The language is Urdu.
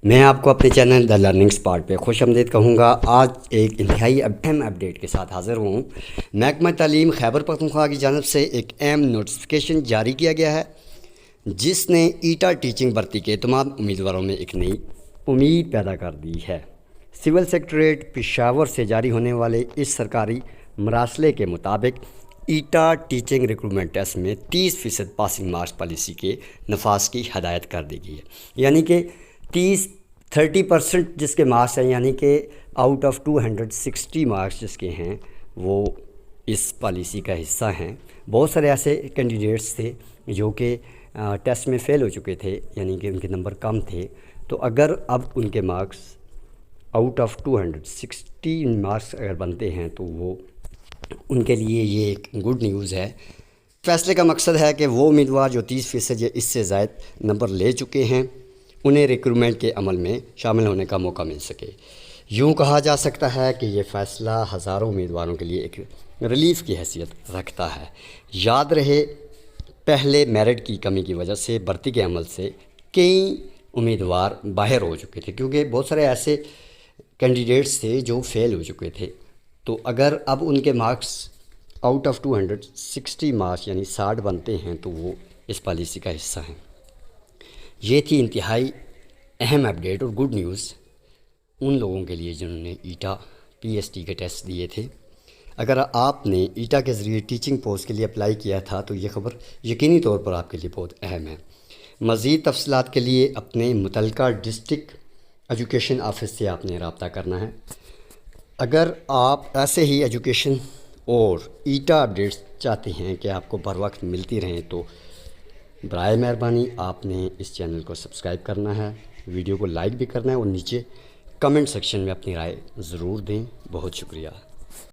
میں آپ کو اپنے چینل دا لرننگ اسپاٹ پہ خوش آمدید کہوں گا۔ آج ایک انتہائی اہم اپڈیٹ کے ساتھ حاضر ہوں۔ محکمہ تعلیم خیبر پختونخوا کی جانب سے ایک اہم نوٹیفیکیشن جاری کیا گیا ہے، جس نے ایٹا ٹیچنگ بھرتی کے تمام امیدواروں میں ایک نئی امید پیدا کر دی ہے۔ سول سیکریٹریٹ پشاور سے جاری ہونے والے اس سرکاری مراسلے کے مطابق ایٹا ٹیچنگ ریکروٹمنٹ ٹیسٹ میں 30% پاسنگ مارکس پالیسی کے نفاذ کی ہدایت کر دی گئی ہے، یعنی کہ 30% جس کے مارکس ہیں، یعنی کہ آؤٹ آف 260 مارکس جس کے ہیں وہ اس پالیسی کا حصہ ہیں۔ بہت سارے ایسے کینڈیڈیٹس تھے جو کہ ٹیسٹ میں فیل ہو چکے تھے، یعنی کہ ان کے نمبر کم تھے، تو اگر اب ان کے مارکس آؤٹ آف 260 مارکس اگر بنتے ہیں تو وہ ان کے لیے یہ ایک گڈ نیوز ہے۔ فیصلے کا مقصد ہے کہ وہ امیدوار جو 30% یا اس سے زائد نمبر لے چکے ہیں انہیں ریکروٹمنٹ کے عمل میں شامل ہونے کا موقع مل سکے۔ یوں کہا جا سکتا ہے کہ یہ فیصلہ ہزاروں امیدواروں کے لیے ایک ریلیف کی حیثیت رکھتا ہے۔ یاد رہے، پہلے میرٹ کی کمی کی وجہ سے بھرتی کے عمل سے کئی امیدوار باہر ہو چکے تھے، کیونکہ بہت سارے ایسے کینڈیڈیٹس تھے جو فیل ہو چکے تھے۔ تو اگر اب ان کے مارکس آؤٹ آف 260 مارکس یعنی 60 بنتے ہیں تو وہ اس پالیسی کا حصہ ہیں۔ یہ تھی انتہائی اہم اپڈیٹ اور گڈ نیوز ان لوگوں کے لیے جنہوں نے ایٹا PST کے ٹیسٹ دیے تھے۔ اگر آپ نے ایٹا کے ذریعے ٹیچنگ پوسٹ کے لیے اپلائی کیا تھا تو یہ خبر یقینی طور پر آپ کے لیے بہت اہم ہے۔ مزید تفصیلات کے لیے اپنے متعلقہ ڈسٹرکٹ ایجوکیشن آفس سے آپ نے رابطہ کرنا ہے۔ اگر آپ ایسے ہی ایجوکیشن اور ایٹا اپڈیٹس چاہتے ہیں کہ آپ کو بر وقت ملتی رہیں تو برائے مہربانی آپ نے اس چینل کو سبسکرائب کرنا ہے، ویڈیو کو لائک بھی کرنا ہے اور نیچے کمنٹ سیکشن میں اپنی رائے ضرور دیں۔ بہت شکریہ۔